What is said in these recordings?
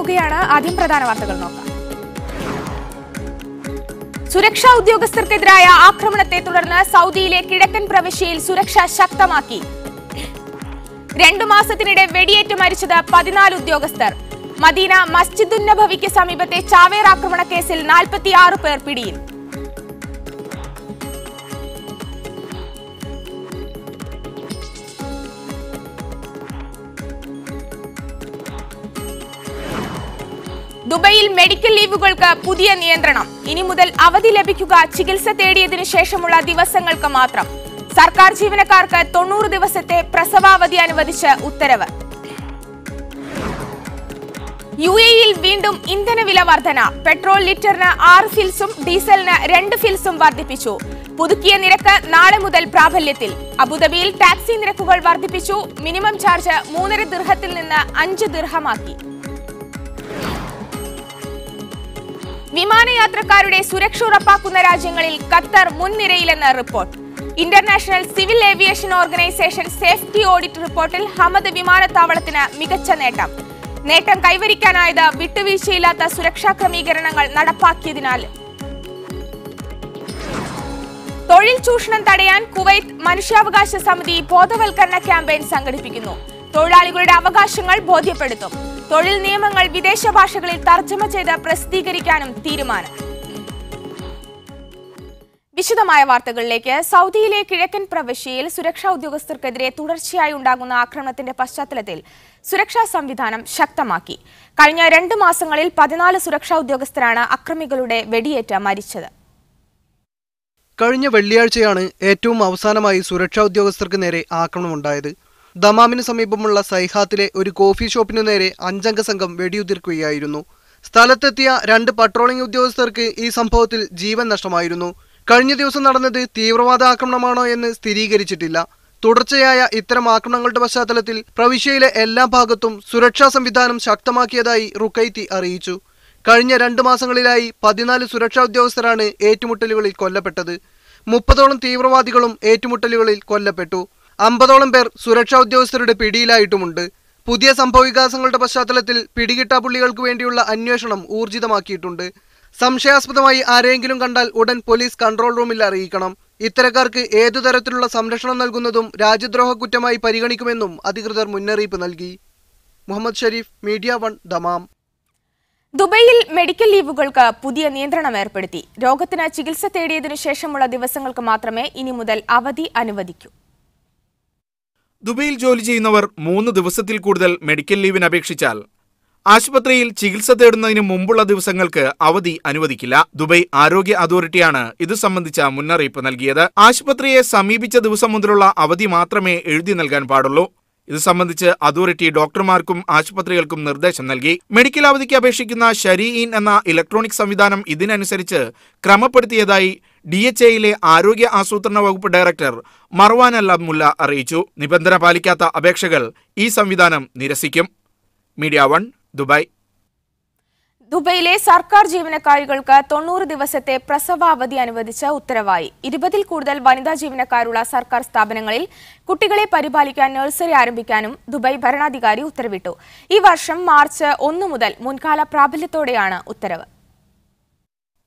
പോവുകയാണ്. ആദ്യം പ്രധാന വാർത്തകൾ നോക്കാം. സുരക്ഷാ ഉദ്യോഗസ്ഥർക്കെതിരായ ആക്രമണത്തെ തുടർന്ന് സൗദിയിലെ കിഴക്കൻ പ്രവിശ്യയിൽ സുരക്ഷ ശക്തമാക്കി. 2 മാസത്തിനിടെ വെടിയേറ്റ് മരിച്ചത് 14 ഉദ്യോഗസ്ഥർ. മദീന മസ്ജിദുൻ നബവിക്ക് സമീപത്തെ ചാവേർ ആക്രമണ കേസിൽ 46 പേർ പിടിയിൽ. ദുബൈയിൽ മെഡിക്കൽ ലീവുകൾക്ക് പുതിയ നിയന്ത്രണം. ഇനി മുതൽ അവധി ലഭിക്കുക ചികിത്സ തേടിയതിനു ശേഷമുള്ള ദിവസങ്ങൾക്ക് മാത്രം. സർക്കാർ ജീവനക്കാർക്ക് 90 ദിവസത്തെ പ്രസവാവധി അനുവദിച്ച് ഉത്തരവ്. UAEയിൽ വീണ്ടും ഇന്ധനവില വർധന. പെട്രോൾ ലിറ്ററിന് 6 ഫിൽസും ഡീസലിന് 2 ഫിൽസും വർദ്ധിപ്പിച്ചു. പുതുക്കിയ നിരക്ക് നാളെ മുതൽ പ്രാബല്യത്തിൽ. അബുദാബിയിൽ ടാക്സി നിരക്കുകൾ വർദ്ധിപ്പിച്ചു. മിനിമം ചാർജ് 3.5 ദിർഹത്തിൽ നിന്ന് 5 ദിർഹമാക്കി. വിമാനയാത്രക്കാരുടെ സുരക്ഷ ഉറപ്പാക്കുന്ന രാജ്യങ്ങളിൽ ഖത്തർ മുൻനിരയിലെന്ന് report. International civil aviation Organization safety audit റിപ്പോർട്ടിൽ ഹമദ് വിമാനത്താവളത്തിന് മികച്ച നേട്ടം കൈവരിക്കാനായത് വിട്ടുവീഴ്ചയില്ലാത്ത സുരക്ഷാ ക്രമീകരണങ്ങൾ നടപ്പാക്കിയതിനാൽ. തൊഴിൽ ചൂഷണം തടയാൻ കുവൈത്ത് മനുഷ്യാവകാശ സമിതി ബോധവൽക്കരണ ക്യാമ്പയിൻ സംഘടിപ്പിക്കുന്നു. തൊഴിലാളികളുടെ അവകാശങ്ങൾ ബോധ്യപ്പെടുത്തും. തൊഴിൽ നിയമങ്ങൾ വിദേശ ഭാഷകളിൽ തർജ്ജമ ചെയ്ത് പ്രസിദ്ധീകരിക്കാനും തീരുമാനം. വിശദമായ വാർത്തകളിലേക്ക്. സൗദിയിലെ കിഴക്കൻ പ്രവിശ്യയിൽ സുരക്ഷാ ഉദ്യോഗസ്ഥർക്കെതിരെ തുടർച്ചയായി ഉണ്ടാകുന്ന ആക്രമണത്തിന്റെ പശ്ചാത്തലത്തിൽ സുരക്ഷാ സംവിധാനം ശക്തമാക്കി. കഴിഞ്ഞ 2 മാസങ്ങളിൽ 14 സുരക്ഷാ ഉദ്യോഗസ്ഥരാണ് അക്രമികളുടെ വെടിയേറ്റ് മരിച്ചത്. കഴിഞ്ഞ വെള്ളിയാഴ്ചയാണ് ഏറ്റവും അവസാനമായി സുരക്ഷാ ഉദ്യോഗസ്ഥർക്ക് നേരെ ആക്രമണമുണ്ടായത്. ദമാമിന് സമീപമുള്ള സൈഹാത്തിലെ ഒരു കോഫി ഷോപ്പിനു നേരെ 5 അംഗ സംഘം വെടിയുതിർക്കുകയായിരുന്നു. സ്ഥലത്തെത്തിയ 2 പട്രോളിംഗ് ഉദ്യോഗസ്ഥർക്ക് ഈ സംഭവത്തിൽ ജീവൻ നഷ്ടമായിരുന്നു. കഴിഞ്ഞ ദിവസം നടന്നത് തീവ്രവാദ ആക്രമണമാണോ എന്ന് സ്ഥിരീകരിച്ചിട്ടില്ല. തുടർച്ചയായ ഇത്തരം ആക്രമണങ്ങളുടെ പശ്ചാത്തലത്തിൽ പ്രവിശ്യയിലെ എല്ലാ ഭാഗത്തും സുരക്ഷാ സംവിധാനം ശക്തമാക്കിയതായി റുക്കൈത്തി അറിയിച്ചു. കഴിഞ്ഞ 2 മാസങ്ങളിലായി 14 സുരക്ഷാ ഉദ്യോഗസ്ഥരാണ് ഏറ്റുമുട്ടലുകളിൽ കൊല്ലപ്പെട്ടത്. 30ഓളം തീവ്രവാദികളും ഏറ്റുമുട്ടലുകളിൽ കൊല്ലപ്പെട്ടു. 50ഓളം പേർ സുരക്ഷാ ഉദ്യോഗസ്ഥരുടെ പിടിയിലായിട്ടുമുണ്ട്. പുതിയ സംഭവവികാസങ്ങളുടെ പശ്ചാത്തലത്തിൽ പിടികിട്ടാപ്പുള്ളികൾക്ക് വേണ്ടിയുള്ള അന്വേഷണം ഊർജിതമാക്കിയിട്ടുണ്ട്. സംശയാസ്പദമായി ആരെങ്കിലും കണ്ടാൽ ഉടൻ പോലീസ് കൺട്രോൾ റൂമിൽ അറിയിക്കണം. ഇത്തരക്കാർക്ക് ഏതു തരത്തിലുള്ള സംരക്ഷണം നൽകുന്നതും രാജ്യദ്രോഹ കുറ്റമായി പരിഗണിക്കുമെന്നും അധികൃതർ മുന്നറിയിപ്പ് നൽകി. Muhammad Sharif, Media 1, Dammam. ദുബൈയിൽ മെഡിക്കൽ ലീവുകൾക്ക് പുതിയ നിയന്ത്രണം ഏർപ്പെടുത്തി. രോഗത്തിന് ചികിത്സ തേടിയതിനു ശേഷമുള്ള ദിവസങ്ങൾക്ക് മാത്രമേ ഇനി മുതൽ അവധി അനുവദിക്കൂ. ദുബൈയിൽ ജോലി ചെയ്യുന്നവർ 3 ദിവസത്തിൽ കൂടുതൽ മെഡിക്കൽ ലീവിന് അപേക്ഷിച്ചാൽ ആശുപത്രിയിൽ ചികിത്സ തേടുന്നതിന് മുമ്പുള്ള ദിവസങ്ങൾക്ക് അവധി അനുവദിക്കില്ല. ദുബൈ ആരോഗ്യ അതോറിറ്റിയാണ് ഇത് സംബന്ധിച്ച മുന്നറിയിപ്പ് നൽകിയത്. ആശുപത്രിയെ സമീപിച്ച ദിവസം മുതലുള്ള അവധി മാത്രമേ എഴുതി നൽകാൻ പാടുള്ളൂ. ഇത് സംബന്ധിച്ച് അതോറിറ്റി ഡോക്ടർമാർക്കും ആശുപത്രികൾക്കും നിർദ്ദേശം നൽകി. മെഡിക്കൽ അവധിക്ക് അപേക്ഷിക്കുന്ന ഷരീഇൻ എന്ന ഇലക്ട്രോണിക് സംവിധാനം ഇതിനനുസരിച്ച് ക്രമപ്പെടുത്തിയതായി DHAയിലെ ആരോഗ്യ ആസൂത്രണ വകുപ്പ് ഡയറക്ടർ മർവാൻ അൽ മുല്ല അറിയിച്ചു. നിബന്ധന പാലിക്കാത്ത അപേക്ഷകൾ ഈ സംവിധാനം നിരസിക്കും. Media 1, Dubai. ദുബൈയിലെ സർക്കാർ ജീവനക്കാരികൾക്ക് 90 ദിവസത്തെ പ്രസവാവധി അനുവദിച്ച് ഉത്തരവായി. 20ൽ കൂടുതൽ വനിതാ ജീവനക്കാരുള്ള സർക്കാർ സ്ഥാപനങ്ങളിൽ കുട്ടികളെ പരിപാലിക്കാൻ നഴ്സറി ആരംഭിക്കാനും ദുബായ് ഭരണാധികാരി ഉത്തരവിട്ടു. ഈ വർഷം മാർച്ച് 1 മുതൽ മുൻകാല പ്രാബല്യത്തോടെയാണ് ഉത്തരവ്.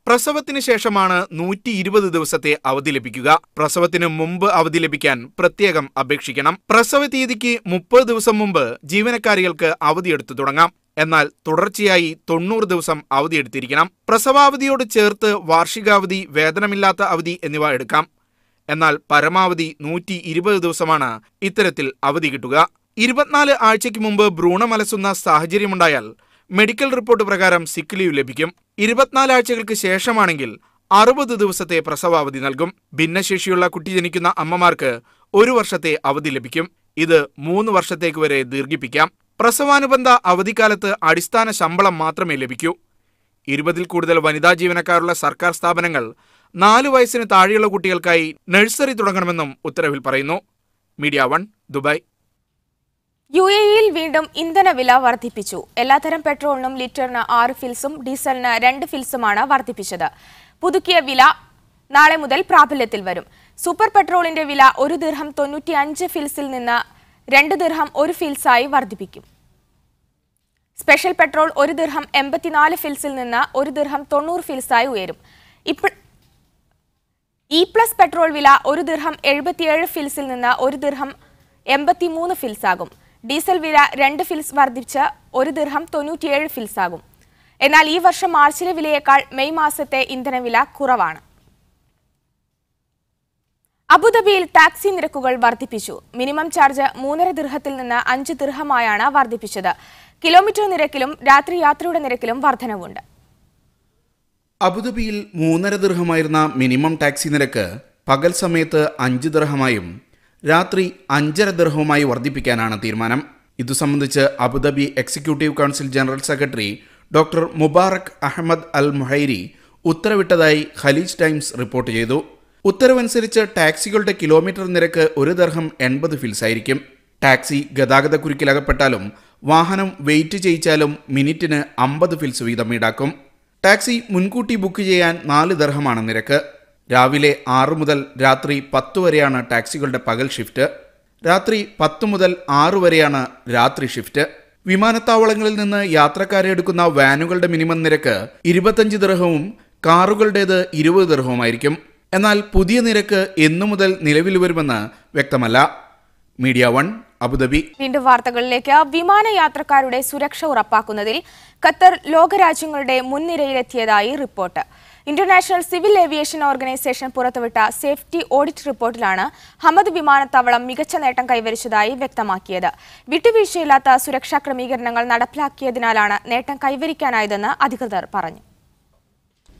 പ്രസവത്തിന് ശേഷമാണ് 120 ദിവസത്തെ അവധി ലഭിക്കുക. പ്രസവത്തിന് മുമ്പ് അവധി ലഭിക്കാൻ പ്രത്യേകം അപേക്ഷിക്കണം. പ്രസവ തീയതിക്ക് 30 ദിവസം മുമ്പ് ജീവനക്കാരികൾക്ക് അവധിയെടുത്തു തുടങ്ങാം. എന്നാൽ തുടർച്ചയായി 90 ദിവസം അവധിയെടുത്തിരിക്കണം. പ്രസവാവധിയോട് ചേർത്ത് വാർഷികാവധി, വേതനമില്ലാത്ത അവധി എന്നിവ എടുക്കാം. എന്നാൽ പരമാവധി 120 ദിവസമാണ് ഇത്തരത്തിൽ അവധി കിട്ടുക. 24 ആഴ്ചയ്ക്ക് മുമ്പ് ഭ്രൂണമലസുന്ന സാഹചര്യമുണ്ടായാൽ മെഡിക്കൽ റിപ്പോർട്ട് പ്രകാരം സിക്ക് ലീവ് ലഭിക്കും. 24 ആഴ്ചകൾക്ക് ശേഷമാണെങ്കിൽ 60 ദിവസത്തെ പ്രസവാവധി നൽകും. ഭിന്നശേഷിയുള്ള കുട്ടി ജനിക്കുന്ന അമ്മമാർക്ക് 1 വർഷത്തെ അവധി ലഭിക്കും. ഇത് 3 വർഷത്തേക്ക് വരെ ദീർഘിപ്പിക്കാം. പ്രസവാനുബന്ധ അവധിക്കാലത്ത് അടിസ്ഥാന ശമ്പളം മാത്രമേ ലഭിക്കൂ. 20ൽ കൂടുതൽ വനിതാ ജീവനക്കാരുള്ള സർക്കാർ സ്ഥാപനങ്ങൾ 4 വയസ്സിന് താഴെയുള്ള കുട്ടികൾക്കായി നഴ്സറി തുടങ്ങണമെന്നും ഉത്തരവിൽ പറയുന്നു. Media 1, Dubai. UAEയിൽ വീണ്ടും ഇന്ധനവില വർദ്ധിപ്പിച്ചു. എല്ലാത്തരം പെട്രോളിനും ലിറ്ററിന് 6 ഫിൽസും ഡീസലിന് 2 ഫിൽസുമാണ് വർദ്ധിപ്പിച്ചത്. പുതുക്കിയ വില നാളെ മുതൽ പ്രാബല്യത്തിൽ വരും. സൂപ്പർ പെട്രോളിന്റെ വില 1 ദിർഹം 95 ഫിൽസിൽ നിന്ന് 2 ദിർഹം 1 ഫിൽസായി വർദ്ധിപ്പിക്കും. സ്പെഷ്യൽ പെട്രോൾ 1 ദിർഹം 84 ഫിൽസിൽ നിന്ന് 1 ദിർഹം 90 ഫിൽസായി ഉയരും. ഇ+ പെട്രോൾ വില 1 ദിർഹം 77 ഫിൽസിൽ നിന്ന് 1 ദിർഹം 83 ഫിൽസാകും. ഡീസൽ വില 2 ഫിൽസ് വർദ്ധിച്ച് 1 ദിർഹം 97 ഫിൽസാകും. എന്നാൽ ഈ വർഷം മാർച്ചിലെ വിലയേക്കാൾ മെയ് മാസത്തെ ഇന്ധനവില കുറവാണ്. അബുദാബിയിൽ ടാക്സി നിരക്കുകൾ വർദ്ധിപ്പിച്ചു. മിനിമം ചാർജ് 3.5 ദിർഹത്തിൽ നിന്ന് 5 ദിർഹമായാണ് വർദ്ധിപ്പിച്ചത്. കിലോമീറ്റർ നിരക്കിലും രാത്രി യാത്രയുടെ നിരക്കിലും വർധനവുണ്ട്. അബുദാബിയിൽ 3.5 ദിർഹമായിരുന്ന മിനിമം ടാക്സി നിരക്ക് പകൽ സമയത്ത് 5 ദിർഹമായും രാത്രി 5.5 ദിർഹവുമായി വർദ്ധിപ്പിക്കാനാണ് തീരുമാനം. ഇതു സംബന്ധിച്ച് Abu Dhabi executive council general secretary doctor Mubarak Ahmed Al Muhairi ഉത്തരവിട്ടതായി ഖലീജ് ടൈംസ് റിപ്പോർട്ട് ചെയ്തു. ഉത്തരവനുസരിച്ച് ടാക്സികളുടെ കിലോമീറ്റർ നിരക്ക് 1 ദിർഹം 80 ഫിൽസായിരിക്കും. ടാക്സി ഗതാഗതക്കുരുക്കിലകപ്പെട്ടാലും വാഹനം വെയിറ്റ് ചെയ്യിച്ചാലും മിനിറ്റിന് 50 ഫിൽസ് വീതം ഈടാക്കും. ടാക്സി മുൻകൂട്ടി ബുക്ക് ചെയ്യാൻ 4 ദിർഹമാണ് നിരക്ക്. രാവിലെ 6 മുതൽ രാത്രി 10 വരെയാണ് ടാക്സികളുടെ പകൽ ഷിഫ്റ്റ്. രാത്രി 10 മുതൽ 6 വരെയാണ് രാത്രി ഷിഫ്റ്റ്. വിമാനത്താവളങ്ങളിൽ നിന്ന് യാത്രക്കാരെ എടുക്കുന്ന വാനുകളുടെ മിനിമം നിരക്ക് 25 ദിർഹവും കാറുകളുടേത് 20 ദിർഹവുമായിരിക്കും. എന്നാൽ പുതിയ നിരക്ക് എന്നു മുതൽ നിലവിൽ വരുമെന്ന് വ്യക്തമല്ല. Media 1 Abu Dhabi. വീണ്ടും വാർത്തകളിലേക്ക്. വിമാനയാത്രക്കാരുടെ സുരക്ഷ ഉറപ്പാക്കുന്നതിൽ ഖത്തർ ലോകരാജ്യങ്ങളുടെ മുൻനിരയിലെത്തിയതായി report. International civil aviation organization പുറത്തുവിട്ട സേഫ്റ്റി ഓഡിറ്റ് റിപ്പോർട്ടിലാണ് ഹമദ് വിമാനത്താവളം മികച്ച നേട്ടം കൈവരിച്ചതായി വ്യക്തമാക്കിയത്. വിട്ടുവീഴ്ചയില്ലാത്ത സുരക്ഷാ ക്രമീകരണങ്ങൾ നടപ്പിലാക്കിയതിനാലാണ് നേട്ടം കൈവരിക്കാനായതെന്ന് അധികൃതർ പറഞ്ഞു.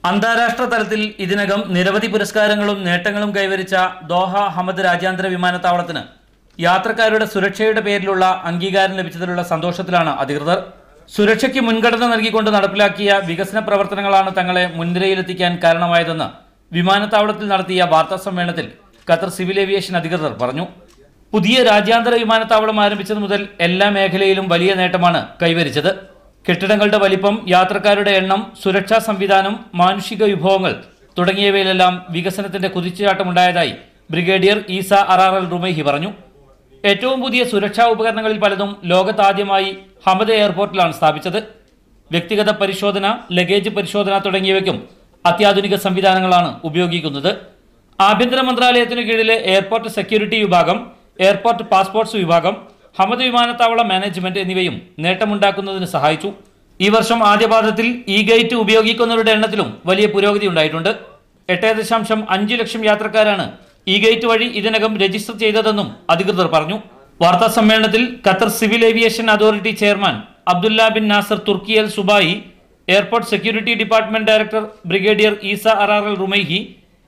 അന്താരാഷ്ട്ര തലത്തിൽ ഇതിനകം നിരവധി പുരസ്കാരങ്ങളും നേട്ടങ്ങളും കൈവരിച്ച ദോഹ ഹമദ് രാജ്യാന്തര വിമാനത്താവളത്തിന് യാത്രക്കാരുടെ സുരക്ഷയുടെ പേരിലുള്ള അംഗീകാരം ലഭിച്ചതിലുള്ള സന്തോഷത്തിലാണ് അധികൃതർ. സുരക്ഷയ്ക്ക് മുൻഗണന നൽകിക്കൊണ്ട് നടപ്പിലാക്കിയ വികസന പ്രവർത്തനങ്ങളാണ് തങ്ങളെ മുൻനിരയിലെത്തിക്കാൻ കാരണമായതെന്ന് വിമാനത്താവളത്തിൽ നടത്തിയ വാർത്താ സമ്മേളനത്തിൽ ഖത്തർ സിവിൽ ഏവിയേഷൻ അധികൃതർ പറഞ്ഞു. പുതിയ രാജ്യാന്തര വിമാനത്താവളം ആരംഭിച്ചത് മുതൽ എല്ലാ മേഖലയിലും വലിയ നേട്ടമാണ് കൈവരിച്ചത്. കെട്ടിടങ്ങളുടെ വലിപ്പം, യാത്രക്കാരുടെ എണ്ണം, സുരക്ഷാ സംവിധാനം, മാനുഷിക വിഭവങ്ങൾ തുടങ്ങിയവയിലെല്ലാം വികസനത്തിന്റെ കുതിച്ചുചാട്ടമുണ്ടായതായി ബ്രിഗേഡിയർ ഈസ അറാറൽ റുമൈഹി പറഞ്ഞു. ഏറ്റവും പുതിയ സുരക്ഷാ ഉപകരണങ്ങളിൽ പലതും ലോകത്താദ്യമായി ഹമദ് എയർപോർട്ടിലാണ് സ്ഥാപിച്ചത്. വ്യക്തിഗത പരിശോധന, ലഗേജ് പരിശോധന തുടങ്ങിയവയ്ക്കും അത്യാധുനിക സംവിധാനങ്ങളാണ് ഉപയോഗിക്കുന്നത്. ആഭ്യന്തര മന്ത്രാലയത്തിനു കീഴിലെ എയർപോർട്ട് സെക്യൂരിറ്റി വിഭാഗം, എയർപോർട്ട് പാസ്പോർട്ട്സ് വിഭാഗം, ഹമദ് വിമാനത്താവള മാനേജ്മെന്റ് എന്നിവയും നേട്ടമുണ്ടാക്കുന്നതിന് സഹായിച്ചു. ഈ വർഷം ആദ്യപാദത്തിൽ ഇ ഗേറ്റ് ഉപയോഗിക്കുന്നവരുടെ എണ്ണത്തിലും വലിയ പുരോഗതി ഉണ്ടായിട്ടുണ്ട്. 8.5 ലക്ഷം യാത്രക്കാരാണ് ഇ ഗേറ്റ് വഴി ഇതിനകം രജിസ്റ്റർ ചെയ്തതെന്നും അധികൃതർ പറഞ്ഞു. വാർത്താ സമ്മേളനത്തിൽ Qatar civil aviation authority chairman Abdullah bin Nasser Turki Al Subai, airport security department director brigadier Essa അറാറൽ Rumaihi,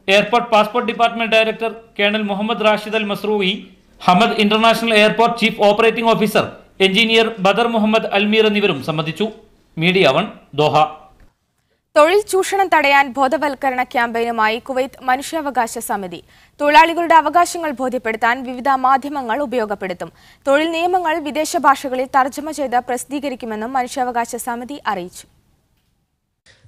airport passport department director colonel Mohammed Rashid Al Mazrouei, Hamad international airport chief operating officer engineer Badr Mohammed Almeer എന്നിവരും സംബന്ധിച്ചു. Media 1 Doha. തൊഴിൽ ചൂഷണം തടയാൻ ബോധവൽക്കരണ ക്യാമ്പയിനുമായി Kuwait മനുഷ്യാവകാശ സമിതി. തൊഴിലാളികളുടെ അവകാശങ്ങൾ ബോധ്യപ്പെടുത്താൻ വിവിധ മാധ്യമങ്ങൾ ഉപയോഗപ്പെടുത്തും. തൊഴിൽ നിയമങ്ങൾ വിദേശ ഭാഷകളിൽ തർജ്ജമ ചെയ്ത് പ്രസിദ്ധീകരിക്കുമെന്നും മനുഷ്യാവകാശ സമിതി അറിയിച്ചു.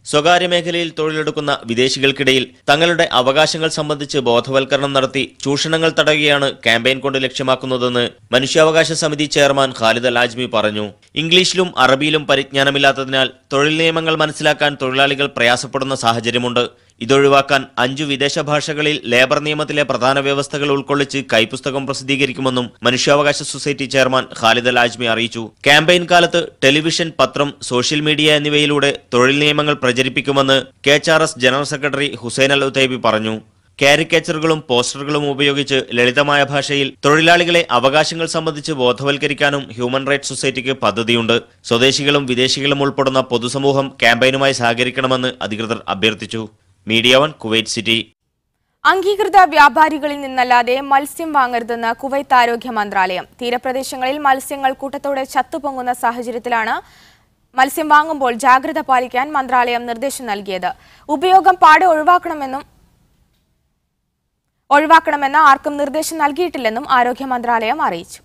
സ്വകാര്യ മേഖലയിൽ തൊഴിലെടുക്കുന്ന വിദേശികൾക്കിടയിൽ തങ്ങളുടെ അവകാശങ്ങൾ സംബന്ധിച്ച് ബോധവൽക്കരണം നടത്തി ചൂഷണങ്ങൾ തടയുകയാണ് ക്യാമ്പയിൻ കൊണ്ട് ലക്ഷ്യമാക്കുന്നതെന്ന് മനുഷ്യാവകാശ സമിതി ചെയർമാൻ ഖാലിദ് അൽ ആജ്മി പറഞ്ഞു. ഇംഗ്ലീഷിലും അറബിയിലും പരിജ്ഞാനമില്ലാത്തതിനാൽ തൊഴിൽ നിയമങ്ങൾ മനസ്സിലാക്കാൻ തൊഴിലാളികൾ പ്രയാസപ്പെടുന്ന സാഹചര്യമുണ്ട്. ഇതൊഴിവാക്കാൻ 5 വിദേശ ഭാഷകളിൽ ലേബർ നിയമത്തിലെ പ്രധാന വ്യവസ്ഥകൾ ഉൾക്കൊള്ളിച്ച് കൈപ്പുസ്തകം പ്രസിദ്ധീകരിക്കുമെന്നും മനുഷ്യാവകാശ സൊസൈറ്റി ചെയർമാൻ ഖാലിദ് അൽ ആജ്മി അറിയിച്ചു. ക്യാമ്പയിൻ കാലത്ത് ടെലിവിഷൻ, പത്രം, സോഷ്യൽ മീഡിയ എന്നിവയിലൂടെ തൊഴിൽ നിയമങ്ങൾ പ്രചരിപ്പിക്കുമെന്ന് KHRS ജനറൽ സെക്രട്ടറി ഹുസൈൻ അൽ ഉതൈബി പറഞ്ഞു. കാരിക്കേച്ചറുകളും പോസ്റ്ററുകളും ഉപയോഗിച്ച് ലളിതമായ ഭാഷയിൽ തൊഴിലാളികളെ അവകാശങ്ങൾ സംബന്ധിച്ച് ബോധവൽക്കരിക്കാനും ഹ്യൂമൻ റൈറ്റ്സ് സൊസൈറ്റിക്ക് പദ്ധതിയുണ്ട്. സ്വദേശികളും വിദേശികളും ഉൾപ്പെടുന്ന പൊതുസമൂഹം ക്യാമ്പയിനുമായി സഹകരിക്കണമെന്ന് അധികൃതർ അഭ്യർത്ഥിച്ചു. Media 1 Kuwait city. അംഗീകൃത വ്യാപാരികളിൽ നിന്നല്ലാതെ മത്സ്യം വാങ്ങരുതെന്ന് കുവൈത്ത് ആരോഗ്യ മന്ത്രാലയം. തീരപ്രദേശങ്ങളിൽ മത്സ്യങ്ങൾ കൂട്ടത്തോടെ ചത്തുപൊങ്ങുന്ന സാഹചര്യത്തിലാണ് മത്സ്യം വാങ്ങുമ്പോൾ ജാഗ്രത പാലിക്കാൻ മന്ത്രാലയം നിർദ്ദേശം നൽകിയത്. ഉപയോഗം പാടെ ഒഴിവാക്കണമെന്ന് ആർക്കും നിർദ്ദേശം നൽകിയിട്ടില്ലെന്നും ആരോഗ്യ മന്ത്രാലയം അറിയിച്ചു.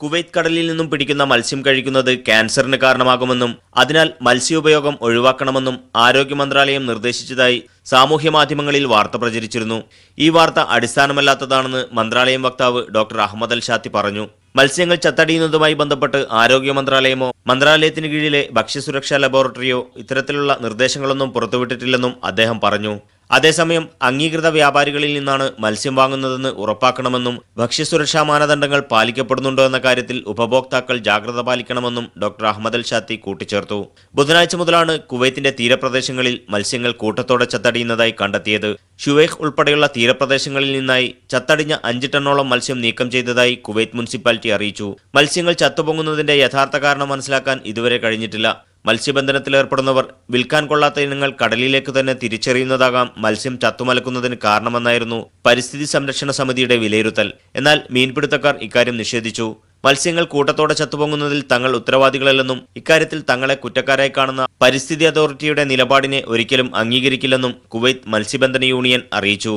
കുവൈത്ത് കടലിൽ നിന്നും പിടിക്കുന്ന മത്സ്യം കഴിക്കുന്നത് ക്യാൻസറിന് കാരണമാകുമെന്നും അതിനാൽ മത്സ്യോപയോഗം ഒഴിവാക്കണമെന്നും ആരോഗ്യ മന്ത്രാലയം നിർദ്ദേശിച്ചതായി സാമൂഹ്യ മാധ്യമങ്ങളിൽ വാർത്ത പ്രചരിച്ചിരുന്നു. ഈ വാർത്ത അടിസ്ഥാനമല്ലാത്തതാണെന്ന് മന്ത്രാലയം വക്താവ് ഡോക്ടർ അഹമ്മദ് അൽ ഷാത്തി പറഞ്ഞു. മത്സ്യങ്ങൾ ചത്തടിയുന്നതുമായി ബന്ധപ്പെട്ട് ആരോഗ്യ മന്ത്രാലയമോ മന്ത്രാലയത്തിന് കീഴിലെ ഭക്ഷ്യസുരക്ഷാ ലബോറട്ടറിയോ ഇത്തരത്തിലുള്ള നിർദ്ദേശങ്ങളൊന്നും പുറത്തുവിട്ടിട്ടില്ലെന്നും അദ്ദേഹം പറഞ്ഞു. അതേസമയം അംഗീകൃത വ്യാപാരികളിൽ നിന്നാണ് മത്സ്യം വാങ്ങുന്നതെന്ന് ഉറപ്പാക്കണമെന്നും ഭക്ഷ്യസുരക്ഷാ മാനദണ്ഡങ്ങൾ പാലിക്കപ്പെടുന്നുണ്ടോ എന്ന കാര്യത്തിൽ ഉപഭോക്താക്കൾ ജാഗ്രത പാലിക്കണമെന്നും ഡോക്ടർ അഹമ്മദ് അൽ ഷാത്തി കൂട്ടിച്ചേർത്തു. ബുധനാഴ്ച മുതലാണ് കുവൈത്തിന്റെ തീരപ്രദേശങ്ങളിൽ മത്സ്യങ്ങൾ കൂട്ടത്തോടെ ചത്തടിയുന്നതായി കണ്ടെത്തിയത്. ഷുവൈഖ് ഉൾപ്പെടെയുള്ള തീരപ്രദേശങ്ങളിൽ നിന്നായി ചത്തടിഞ്ഞ 5 ടണ്ണോളം മത്സ്യം നീക്കം ചെയ്തതായി കുവൈത്ത് മുനിസിപ്പാലിറ്റി അറിയിച്ചു. മത്സ്യങ്ങൾ ചത്തുപൊങ്ങുന്നതിന്റെ യഥാർത്ഥ കാരണം മനസ്സിലാക്കാൻ ഇതുവരെ കഴിഞ്ഞിട്ടില്ല. മത്സ്യബന്ധനത്തിലേർപ്പെടുന്നവർ വിൽക്കാൻ കൊള്ളാത്ത ഇനങ്ങൾ കടലിലേക്ക് തന്നെ തിരിച്ചറിയുന്നതാകാം മത്സ്യം ചത്തുമലക്കുന്നതിന് കാരണമെന്നായിരുന്നു പരിസ്ഥിതി സംരക്ഷണ സമിതിയുടെ വിലയിരുത്തൽ. എന്നാൽ മീൻപിടുത്തക്കാർ ഇക്കാര്യം നിഷേധിച്ചു. മത്സ്യങ്ങൾ കൂട്ടത്തോടെ ചത്തുപൊങ്ങുന്നതിൽ തങ്ങൾ ഉത്തരവാദികളല്ലെന്നും ഇക്കാര്യത്തിൽ തങ്ങളെ കുറ്റക്കാരായി കാണുന്ന പരിസ്ഥിതി അതോറിറ്റിയുടെ നിലപാടിനെ ഒരിക്കലും അംഗീകരിക്കില്ലെന്നും കുവൈത്ത് മത്സ്യബന്ധന യൂണിയൻ അറിയിച്ചു.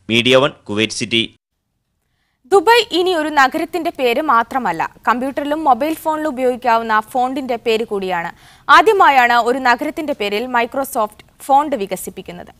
Media 1 Kuwait city. ദുബായ് ഇനി ഒരു നഗരത്തിന്റെ പേര് മാത്രമല്ല, കമ്പ്യൂട്ടറിലും മൊബൈൽ ഫോണിലും ഉപയോഗിക്കാവുന്ന ഫോണ്ടിന്റെ പേര് കൂടിയാണ്. ആദ്യമായാണ് ഒരു നഗരത്തിന്റെ പേരിൽ മൈക്രോസോഫ്റ്റ് ഫോണ്ട് വികസിപ്പിക്കുന്നത്.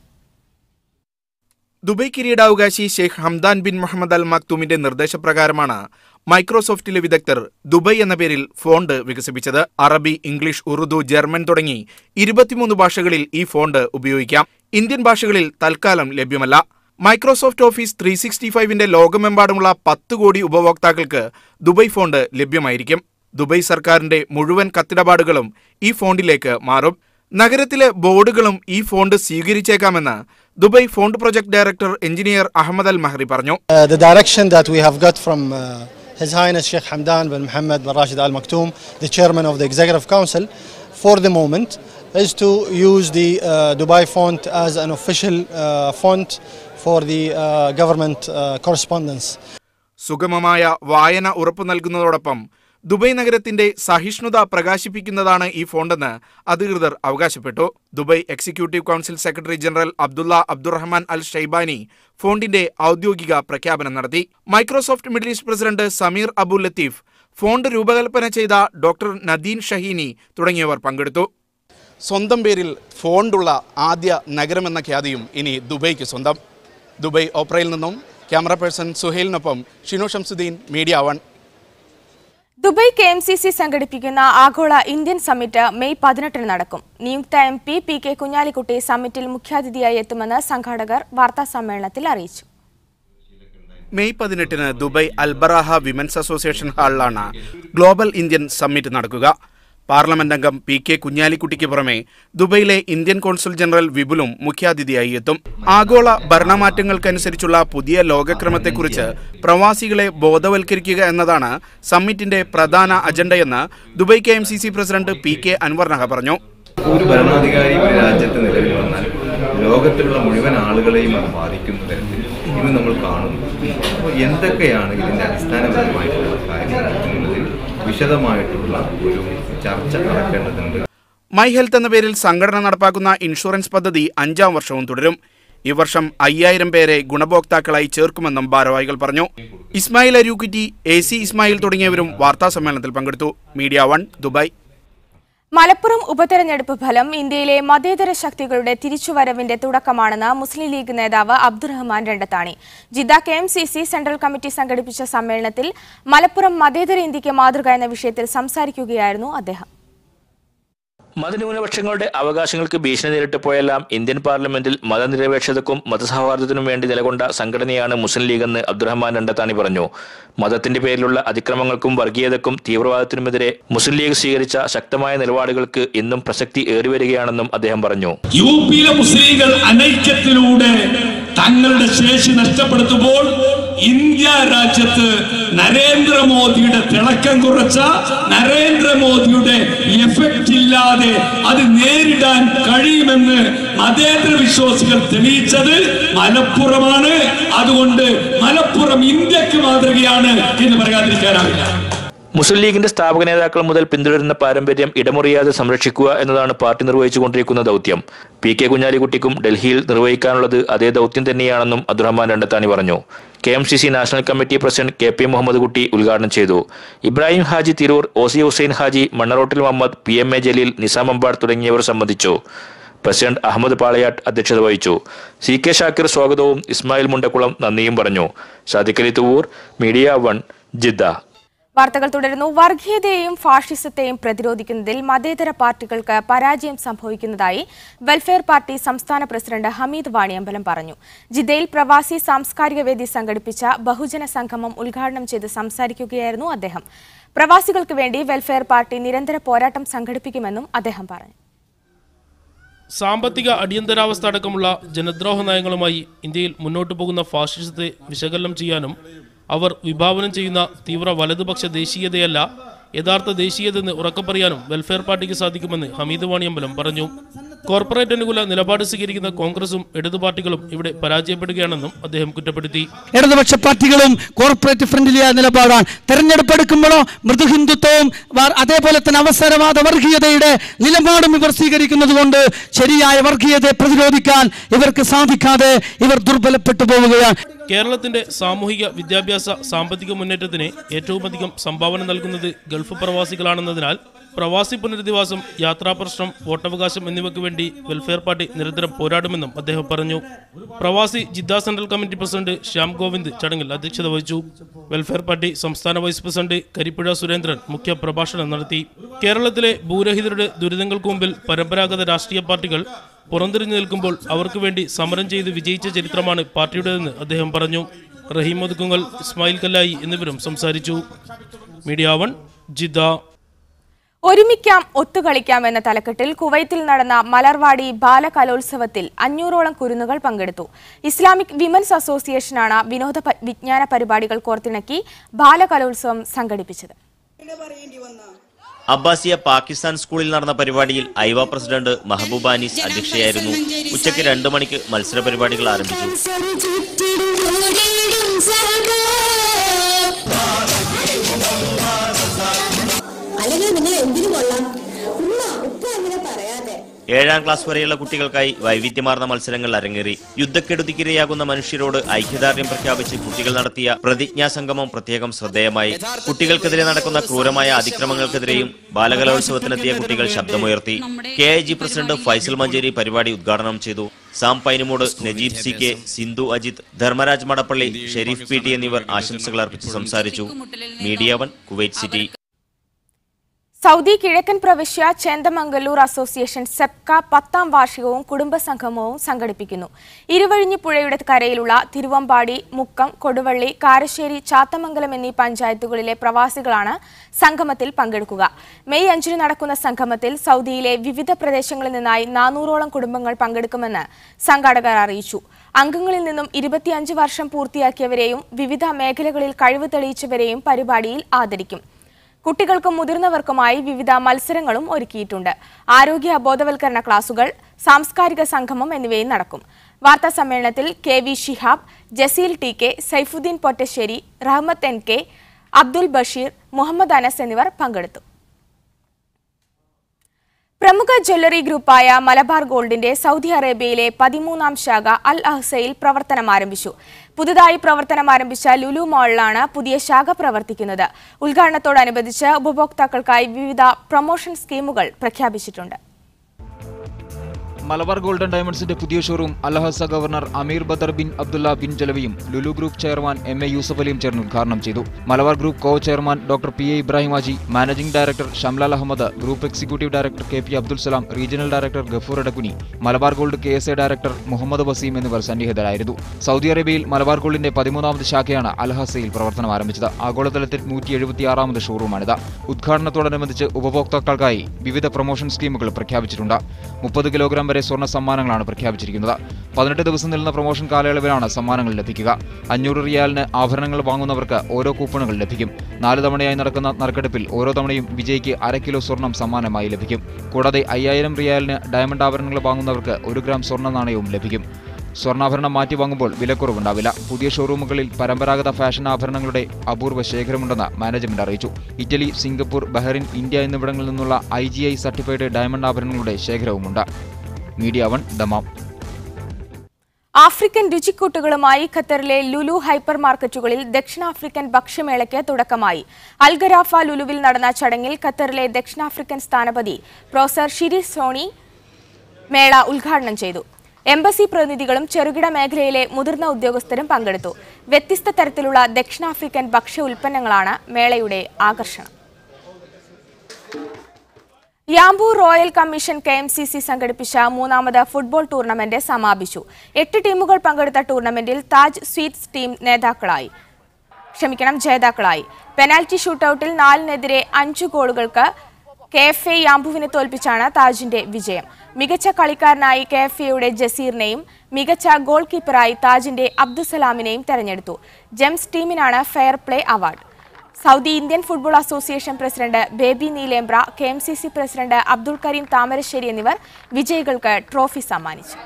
ദുബായ് കിരീടാവകാശി ഷെയ്ഖ് ഹംദാൻ ബിൻ മുഹമ്മദ് അൽ മക്തൂമിന്റെ നിർദ്ദേശപ്രകാരമാണ് മൈക്രോസോഫ്റ്റിലെ വിദഗ്ധർ ദുബായ് എന്ന പേരിൽ ഫോണ്ട് വികസിപ്പിച്ചത്. അറബി, ഇംഗ്ലീഷ്, ഉറുദു, ജർമ്മൻ തുടങ്ങി 23 ഭാഷകളിൽ ഈ ഫോണ്ട് ഉപയോഗിക്കാം. ഇന്ത്യൻ ഭാഷകളിൽ തൽക്കാലം ലഭ്യമല്ല. മൈക്രോസോഫ്റ്റ് ഓഫീസ് 365ന്റെ ലോകമെമ്പാടുമുള്ള 10 കോടി ഉപഭോക്താക്കൾക്ക് ദുബായ് ഫോണ്ട് ലഭ്യമായിരിക്കും. ദുബായ് സർക്കാരിന്റെ മുഴുവൻ കത്തിടപാടുകളും ഈ ഫോണ്ടിലേക്ക് മാറും. നഗരത്തിലെ ബോർഡുകളും ഈ ഫോണ്ട് സ്വീകരിച്ചേക്കാമെന്ന് Dubai Font Project director engineer Ahmed al Mahri പറഞ്ഞു. The direction that we have got from His Highness Sheikh Hamdan bin Mohammed bin Rashid Al Maktoum, the chairman of the Executive Council, for the moment is to use the Dubai font as an official font for the government correspondence. സുഗമമായ വായന ഉറപ്പു നൽകുന്നതോടൊപ്പം Dubai നഗരത്തിന്റെ സഹിഷ്ണുത പ്രകാശിപ്പിക്കുന്നതാണ് ഈ ഫോണ്ടെന്ന് അധികൃതർ അവകാശപ്പെട്ടു. Dubai Executive Council secretary general Abdulla Abdulrahman al Shaibani ഫോണ്ടിന്റെ ഔദ്യോഗിക പ്രഖ്യാപനം നടത്തി. Microsoft Middle East president Sameer Abu Latif, font രൂപകൽപ്പന ചെയ്ത ഡോക്ടർ നദീൻ ഷഹീനി തുടങ്ങിയവർ പങ്കെടുത്തു. സ്വന്തം പേരിൽ ഫോണ്ടുള്ള ആദ്യ നഗരമെന്ന ഖ്യാതിയും ഇനി ദുബൈക്ക് സ്വന്തം. ദുബായ് ഓപ്പറയിൽ നിന്നും ക്യാമറ പേഴ്സൺ സുഹേലിനൊപ്പം Shinu Shamsuddin, Media 1. Dubai KMCC സംഘടിപ്പിക്കുന്ന ആഗോള ഇന്ത്യൻ സമ്മിറ്റ് മെയ് 18 നടക്കും. നിയുക്ത MP PK കുഞ്ഞാലിക്കുട്ടി സമ്മിറ്റിൽ മുഖ്യാതിഥിയായി എത്തുമെന്ന് സംഘാടകർ വാർത്താസമ്മേളനത്തിൽ അറിയിച്ചു. May 18 Dubai Al Baraha women's association ഹാളിലാണ് ഗ്ലോബൽ ഇന്ത്യൻ സമ്മിറ്റ് നടക്കുക. പാർലമെന്റ് അംഗം PK കുഞ്ഞാലിക്കുട്ടിക്ക് പുറമെ ദുബൈയിലെ ഇന്ത്യൻ കോൺസുൽ ജനറൽ വിപുലും മുഖ്യാതിഥിയായി എത്തും. ആഗോള ഭരണമാറ്റങ്ങൾക്കനുസരിച്ചുള്ള പുതിയ ലോകക്രമത്തെക്കുറിച്ച് പ്രവാസികളെ ബോധവൽക്കരിക്കുക എന്നതാണ് സമ്മിറ്റിന്റെ പ്രധാന അജണ്ടയെന്ന് Dubai KMCC president PK Anwar Naha പറഞ്ഞു. ഒരു ഭരണാധികാരി ഒരു രാജ്യത്ത് നിലവിൽ വന്നാൽ ലോകത്തിലുള്ള മുഴുവൻ ആളുകളെയും അത് ബാധിക്കുന്ന തരത്തിൽ ഇന്ന് നമ്മൾ കാണുന്നു. അപ്പോൾ എന്തൊക്കെയാണ് ഇതിൻ്റെ അടിസ്ഥാനപരമായിട്ടുള്ള കാര്യങ്ങൾ എന്നുള്ളതിൽ വിശദമായിട്ടുള്ള ഒരു ചർച്ച നടക്കേണ്ടതുണ്ട്. മൈ ഹെൽത്ത് എന്ന പേരിൽ സംഘടന നടപ്പാക്കുന്ന ഇൻഷുറൻസ് പദ്ധതി 5ാം വർഷവും തുടരും. ഈ വർഷം 5000 പേരെ ഗുണഭോക്താക്കളായി ചേർക്കുമെന്നും ഭാരവാഹികൾ പറഞ്ഞു. ഇസ്മായിൽ അരൂക്കുറ്റി, AC ഇസ്മായിൽ തുടങ്ങിയവരും വാർത്താസമ്മേളനത്തിൽ പങ്കെടുത്തു. Media 1 Dubai. മലപ്പുറം ഉപതെരഞ്ഞെടുപ്പ് ഫലം ഇന്ത്യയിലെ മതേതര ശക്തികളുടെ തിരിച്ചുവരവിന്റെ തുടക്കമാണെന്ന് മുസ്ലിം ലീഗ് നേതാവ് Abdurahman Randathani. Jeddah KMCC central committee സംഘടിപ്പിച്ച സമ്മേളനത്തിൽ മലപ്പുറം മതേതര ഇന്ത്യക്ക് മാതൃക എന്ന വിഷയത്തിൽ സംസാരിക്കുകയായിരുന്നു അദ്ദേഹം. മതന്യൂനപക്ഷങ്ങളുടെ അവകാശങ്ങൾക്ക് ഭീഷണി നേരിട്ടപ്പോഴെല്ലാം ഇന്ത്യൻ പാർലമെന്റിൽ മതനിരപേക്ഷതക്കും മതസൗഹാർദ്ദത്തിനും വേണ്ടി നിലകൊണ്ട സംഘടനയാണ് മുസ്ലിം ലീഗെന്ന് അബ്ദുറഹ്മാൻ രണ്ടത്താണി പറഞ്ഞു. മതത്തിന്റെ പേരിലുള്ള അതിക്രമങ്ങൾക്കും വർഗീയതക്കും തീവ്രവാദത്തിനുമെതിരെ മുസ്ലിം ലീഗ് സ്വീകരിച്ച ശക്തമായ നിലപാടുകൾക്ക് ഇന്നും പ്രസക്തി ഏറിവരികയാണെന്നും അദ്ദേഹം പറഞ്ഞു. യുപിയിലെ മുസ്ലിങ്ങൾ അനൈക്യത്തിലൂടെ തങ്ങളുടെ ശേഷി നഷ്ടപ്പെടുത്തുമ്പോൾ ഇന്ത്യ രാജ്യത്ത് നരേന്ദ്രമോദിയുടെ തിളക്കം കുറച്ച, നരേന്ദ്രമോദിയുടെ എഫക്റ്റ് ഇല്ലാതെ അത് നേരിടാൻ കഴിയുമെന്ന് മതേതര വിശ്വാസികൾ തെളിയിച്ചത് മലപ്പുറമാണ്. അതുകൊണ്ട് മലപ്പുറം ഇന്ത്യക്ക് മാതൃകയാണ് എന്ന് പറയാതിരിക്കാനാവില്ല. മുസ്ലിം ലീഗിന്റെ സ്ഥാപക നേതാക്കൾ മുതൽ പിന്തുടരുന്ന പാരമ്പര്യം ഇടമുറിയാതെ സംരക്ഷിക്കുക എന്നതാണ് പാർട്ടി നിർവഹിച്ചുകൊണ്ടിരിക്കുന്ന ദൗത്യം. PK കുഞ്ഞാലിക്കുട്ടിക്കും ഡൽഹിയിൽ നിർവഹിക്കാനുള്ളത് അതേ ദൗത്യം തന്നെയാണെന്നും അബ്ദുറഹ്മാൻ രണ്ടത്താണി പറഞ്ഞു. KMCC national committee president KP Muhammad Kutty ഉദ്ഘാടനം ചെയ്തു. ഇബ്രാഹിം ഹാജി തിരൂർ, OC ഹുസൈൻ ഹാജി, മണ്ണറോട്ടിൽ മുഹമ്മദ്, PMA ജലീൽ, നിസാം അമ്പാട് തുടങ്ങിയവർ സംബന്ധിച്ചു. പ്രസിഡന്റ് അഹമ്മദ് പാളയാട്ട് അധ്യക്ഷത വഹിച്ചു. CK ഷാക്കിർ സ്വാഗതവും ഇസ്മായിൽ മുണ്ടക്കുളം നന്ദിയും പറഞ്ഞു. Sadiq Ali Thuvur, media 1 Jeddah. വാർത്തകൾ തുടരുന്നു. വർഗീയതയെയും ഫാഷിസത്തെയും പ്രതിരോധിക്കുന്നതിൽ മതേതര പാർട്ടികൾക്ക് പരാജയം സംഭവിക്കുന്നതായി വെൽഫെയർ പാർട്ടി സംസ്ഥാന പ്രസിഡന്റ് ഹമീദ് വാണിയമ്പലം പറഞ്ഞു. ജിദ്ദയിൽ പ്രവാസി സാംസ്കാരിക വേദി സംഘടിപ്പിച്ച ബഹുജന സംഗമം ഉദ്ഘാടനം ചെയ്ത് സംസാരിക്കുകയായിരുന്നു അദ്ദേഹം. പ്രവാസികൾക്ക് വേണ്ടി വെൽഫെയർ പാർട്ടി നിരന്തര പോരാട്ടം സംഘടിപ്പിക്കുമെന്നും അദ്ദേഹം പറഞ്ഞു. സാമ്പത്തിക അടിയന്തരാവസ്ഥ അടക്കമുള്ള ജനദ്രോഹ നയങ്ങളുമായി ഇന്ത്യയിൽ മുന്നോട്ടു പോകുന്ന ഫാഷിസത്തെ വിശകലനം ചെയ്യാനും അവർ വിഭാവനം ചെയ്യുന്ന തീവ്ര വലതുപക്ഷ ദേശീയതയല്ല യഥാർത്ഥ ദേശീയതെന്ന് ഉറക്കപ്പറയാനും വെൽഫെയർ പാർട്ടിക്ക് സാധിക്കുമെന്ന് ഹമീദ് വാണിയമ്പലം പറഞ്ഞു. കോർപ്പറേറ്റ് അനുകൂല നിലപാട് സ്വീകരിക്കുന്ന കോൺഗ്രസും ഇടതു പാർട്ടികളും ഇവിടെ പരാജയപ്പെടുകയാണെന്നും അദ്ദേഹം കുറ്റപ്പെടുത്തി. ഇടതുപക്ഷ പാർട്ടികളും കോർപ്പറേറ്റ് ഫ്രണ്ട്ലിയായ നിലപാടാണ്. തെരഞ്ഞെടുപ്പ് എടുക്കുമ്പോഴോ മൃദുഹിന്ദുത്വവും അതേപോലെ തന്നെ അവസരവാദ വർഗീയതയുടെ നിലപാടും ഇവർ സ്വീകരിക്കുന്നത് കൊണ്ട് ശരിയായ വർഗീയതയെ പ്രതിരോധിക്കാൻ ഇവർക്ക് സാധിക്കാതെ ഇവർ ദുർബലപ്പെട്ടു പോവുകയാണ്. കേരളത്തിന്റെ സാമൂഹിക വിദ്യാഭ്യാസ സാമ്പത്തിക മുന്നേറ്റത്തിന് ഏറ്റവും അധികം സംഭാവന നൽകുന്നത് ഗൾഫ് പ്രവാസികളാണെന്നതിനാൽ പ്രവാസി പുനരധിവാസം, യാത്രാ പ്രശ്നം, വോട്ടവകാശം എന്നിവയ്ക്ക് വേണ്ടി വെൽഫെയർ പാർട്ടി നിരന്തരം പോരാടുമെന്നും അദ്ദേഹം പറഞ്ഞു. പ്രവാസി Jeddah central committee president Shyam Govind ചടങ്ങിൽ അധ്യക്ഷത വഹിച്ചു. വെൽഫെയർ പാർട്ടി സംസ്ഥാന വൈസ് പ്രസിഡന്റ് കരിപ്പുഴ സുരേന്ദ്രൻ മുഖ്യ പ്രഭാഷണം നടത്തി. കേരളത്തിലെ ഭൂരഹിതരുടെ ദുരിതങ്ങൾക്ക് മുമ്പിൽ പരമ്പരാഗത രാഷ്ട്രീയ പാർട്ടികൾ പുറംതിരിഞ്ഞു നിൽക്കുമ്പോൾ അവർക്ക് വേണ്ടി സമരം ചെയ്ത് വിജയിച്ച ചരിത്രമാണ് പാർട്ടിയുടേതെന്ന് അദ്ദേഹം പറഞ്ഞു. റഹീം ഒതുക്കുങ്ങൽ, ഇസ്മായിൽ കല്ലായി എന്നിവരും സംസാരിച്ചു. Media 1 Jeddah. ഒരുമിക്കാം ഒത്തുകളിക്കാം എന്ന തലക്കെട്ടിൽ കുവൈത്തിൽ നടന്ന മലർവാടി ബാലകലോത്സവത്തിൽ 500ഓളം കുരുന്നുകൾ പങ്കെടുത്തു. ഇസ്ലാമിക് വിമൻസ് അസോസിയേഷനാണ് വിനോദ വിജ്ഞാന പരിപാടികൾ കോർത്തിണക്കി ബാലകലോത്സവം സംഘടിപ്പിച്ചത്. അബ്ബാസിയ പാകിസ്ഥാൻ സ്കൂളിൽ നടന്ന പരിപാടിയിൽ ഐവ പ്രസിഡന്റ് മെഹബൂബ അനീസ് അധ്യക്ഷയായിരുന്നു. ഉച്ചയ്ക്ക് 2 മണിക്ക് മത്സര പരിപാടികൾ ആരംഭിച്ചു. ഏഴാം ക്ലാസ് വരെയുള്ള കുട്ടികൾക്കായി വൈവിധ്യമാർന്ന മത്സരങ്ങൾ അരങ്ങേറി. യുദ്ധക്കെടുതിക്കിരയാകുന്ന മനുഷ്യരോട് ഐക്യദാർഢ്യം പ്രഖ്യാപിച്ച് കുട്ടികൾ നടത്തിയ പ്രതിജ്ഞാ സംഗമം പ്രത്യേകം ശ്രദ്ധേയമായി. കുട്ടികൾക്കെതിരെ നടക്കുന്ന ക്രൂരമായ അതിക്രമങ്ങൾക്കെതിരെയും ബാലകലോത്സവത്തിനെത്തിയ കുട്ടികൾ ശബ്ദമുയർത്തി. KIG പ്രസിഡന്റ് ഫൈസൽ മഞ്ചേരി പരിപാടി ഉദ്ഘാടനം ചെയ്തു. സാം പൈനുമൂട്, നജീബ് CK, സിന്ധു അജിത്, ധർമ്മരാജ് മടപ്പള്ളി, ഷെരീഫ് PT എന്നിവർ ആശംസകൾ അർപ്പിച്ച് സംസാരിച്ചു. Media 1 Kuwait city. സൗദി കിഴക്കൻ പ്രവിശ്യ ചേന്ദമംഗലൂർ അസോസിയേഷൻ സെപ്ക 10ാം വാർഷികവും കുടുംബസംഗമവും സംഘടിപ്പിക്കുന്നു. ഇരുവഴിഞ്ഞിപ്പുഴയുടെ കരയിലുള്ള തിരുവമ്പാടി, മുക്കം, കൊടുവള്ളി, കാരശ്ശേരി, ചാത്തമംഗലം എന്നീ പഞ്ചായത്തുകളിലെ പ്രവാസികളാണ് സംഗമത്തിൽ പങ്കെടുക്കുക. മെയ് 5 നടക്കുന്ന സംഗമത്തിൽ സൗദിയിലെ വിവിധ പ്രദേശങ്ങളിൽ നിന്നായി 400ഓളം കുടുംബങ്ങൾ പങ്കെടുക്കുമെന്ന് സംഘാടകർ അറിയിച്ചു. അംഗങ്ങളിൽ നിന്നും 25 വർഷം പൂർത്തിയാക്കിയവരെയും വിവിധ മേഖലകളിൽ കഴിവ് തെളിയിച്ചവരെയും പരിപാടിയിൽ ആദരിക്കും. കുട്ടികൾക്കും മുതിർന്നവർക്കുമായി വിവിധ മത്സരങ്ങളും ഒരുക്കിയിട്ടുണ്ട്. ആരോഗ്യ ബോധവൽക്കരണ ക്ലാസുകൾ, സാംസ്കാരിക സംഗമം എന്നിവയും നടക്കും. വാർത്താ സമ്മേളനത്തിൽ KV ഷിഹാബ്, ജസീൽ TK, സൈഫുദ്ദീൻ പൊറ്റശ്ശേരി, റഹ്മത്ത് NK, അബ്ദുൽ ബഷീർ, മുഹമ്മദ് അനസ് എന്നിവർ പങ്കെടുത്തു. പ്രമുഖ ജ്വല്ലറി ഗ്രൂപ്പായ മലബാർ ഗോൾഡിന്റെ സൗദി അറേബ്യയിലെ 13ാം ശാഖ അൽ അഹ്സയിൽ പ്രവർത്തനം ആരംഭിച്ചു. പുതുതായി പ്രവർത്തനം ആരംഭിച്ച ലുലു മാളിലാണ് പുതിയ ശാഖ പ്രവർത്തിക്കുന്നത്. ഉദ്ഘാടനത്തോടനുബന്ധിച്ച് ഉപഭോക്താക്കൾക്കായി വിവിധ പ്രൊമോഷൻ സ്കീമുകൾ പ്രഖ്യാപിച്ചിട്ടുണ്ട്. മലബാർ ഗോൾഡൻ ഡയമണ്ട്സിന്റെ പുതിയ showroom al Ahsa governor Amir Badr bin Abdullah bin ജലവിയും Lulu group chairman MA Yusuf അലിയും ചേർന്ന് ഉദ്ഘാടനം ചെയ്തു. Malabar group co chairman doctor PA Ibrahim Haji, managing director Shamlal Ahmed, group executive director KP Abdul Salam, regional director Gafoor Edakkuni, Malabar gold KSA director Muhammad Waseem എന്നിവർ സന്നിഹിതരായിരുന്നു. സൗദി അറേബ്യയിൽ മലബാർ ഗോൾഡിന്റെ 13ാമത് ശാഖയാണ് അൽ അഹ്സയിൽ പ്രവർത്തനം ആരംഭിച്ചത്. ആഗോളതലത്തിൽ 176ാമത് ഷോറൂമാണിത്. ഉദ്ഘാടനത്തോടനുബന്ധിച്ച് ഉപഭോക്താക്കൾക്കായി വിവിധ പ്രൊമോഷൻ സ്കീമുകൾ പ്രഖ്യാപിച്ചിട്ടുണ്ട്. 30 കിലോഗ്രാം വരെ സ്വർണ്ണ സമ്മാനങ്ങളാണ് പ്രഖ്യാപിച്ചിരിക്കുന്നത്. 18 ദിവസം നീളുന്ന പ്രൊമോഷൻ കാലയളവിലാണ് സമ്മാനങ്ങൾ ലഭിക്കുക. 500 റിയാലിന് ആഭരണങ്ങൾ വാങ്ങുന്നവർക്ക് ഓരോ കൂപ്പണുകൾ ലഭിക്കും. 4 തവണയായി നടക്കുന്ന നറുക്കെടുപ്പിൽ ഓരോ തവണയും വിജയിക്ക് 1/2 കിലോ സ്വർണം സമ്മാനമായി ലഭിക്കും. കൂടാതെ 5000 റിയാലിന് ഡയമണ്ട് ആഭരണങ്ങൾ വാങ്ങുന്നവർക്ക് 1 ഗ്രാം സ്വർണ്ണ നാണയവും ലഭിക്കും. സ്വർണ്ണാഭരണം മാറ്റി വാങ്ങുമ്പോൾ വിലക്കുറവുണ്ടാവില്ല. പുതിയ ഷോറൂമുകളിൽ പരമ്പരാഗത ഫാഷൻ ആഭരണങ്ങളുടെ അപൂർവ ശേഖരമുണ്ടെന്ന് മാനേജ്മെന്റ് അറിയിച്ചു. ഇറ്റലി, സിംഗപ്പൂർ, ബഹ്റിൻ, ഇന്ത്യ എന്നിവിടങ്ങളിൽ നിന്നുള്ള IGI സർട്ടിഫൈഡ് ഡയമണ്ട് ആഭരണങ്ങളുടെ ശേഖരവുമുണ്ട്. Media 1 Dammam. ആഫ്രിക്കൻ രുചിക്കൂട്ടുകളുമായി ഖത്തറിലെ ലുലു ഹൈപ്പർ മാർക്കറ്റുകളിൽ ദക്ഷിണാഫ്രിക്കൻ ഭക്ഷ്യമേളയ്ക്ക് തുടക്കമായി. അൽഗരാഫ ലുലുവിൽ നടന്ന ചടങ്ങിൽ ഖത്തറിലെ ദക്ഷിണാഫ്രിക്കൻ സ്ഥാനപതി പ്രൊഫസർ ഷിരി സോണി മേള ഉദ്ഘാടനം ചെയ്തു. എംബസി പ്രതിനിധികളും ചെറുകിട മേഖലയിലെ മുതിർന്ന ഉദ്യോഗസ്ഥരും പങ്കെടുത്തു. വ്യത്യസ്ത തരത്തിലുള്ള ദക്ഷിണാഫ്രിക്കൻ ഭക്ഷ്യ ഉൽപ്പന്നങ്ങളാണ് മേളയുടെ ആകർഷണം. യാംബൂർ റോയൽ കമ്മീഷൻ KMCC സംഘടിപ്പിച്ച മൂന്നാമത് ഫുട്ബോൾ ടൂർണമെന്റ് സമാപിച്ചു. 8 ടീമുകൾ പങ്കെടുത്ത ടൂർണമെന്റിൽ താജ് സ്വീറ്റ്സ് ടീം ജേതാക്കളായി. പെനാൽറ്റി ഷൂട്ടൌട്ടിൽ 4-നെതിരെ 5 ഗോളുകൾക്ക് KFA യാംബുവിനെ തോൽപ്പിച്ചാണ് താജിന്റെ വിജയം. മികച്ച കളിക്കാരനായി KFAയുടെ ജസീറിനെയും മികച്ച ഗോൾ കീപ്പറായി താജിന്റെ അബ്ദുസലാമിനെയും തെരഞ്ഞെടുത്തു. ജെംസ് ടീമിനാണ് fair play award. Saudi Indian Football Association president Baby Neelambra, KMCC president Abdul Kareem Thamarassery എന്നിവർ വിജയികൾക്ക് ട്രോഫി സമ്മാനിച്ചു.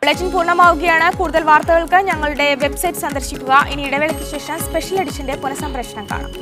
ബുള്ളറ്റിൻ പൂർണ്ണമാവുകയാണ്. കൂടുതൽ വാർത്തകൾക്ക് ഞങ്ങളുടെ വെബ്സൈറ്റ് സന്ദർശിക്കുക. ഇനി ഇടവേളയ്ക്ക് ശേഷം സ്പെഷ്യൽ എഡിഷന്റെ പുനഃസംപ്രേഷണം കാണാം.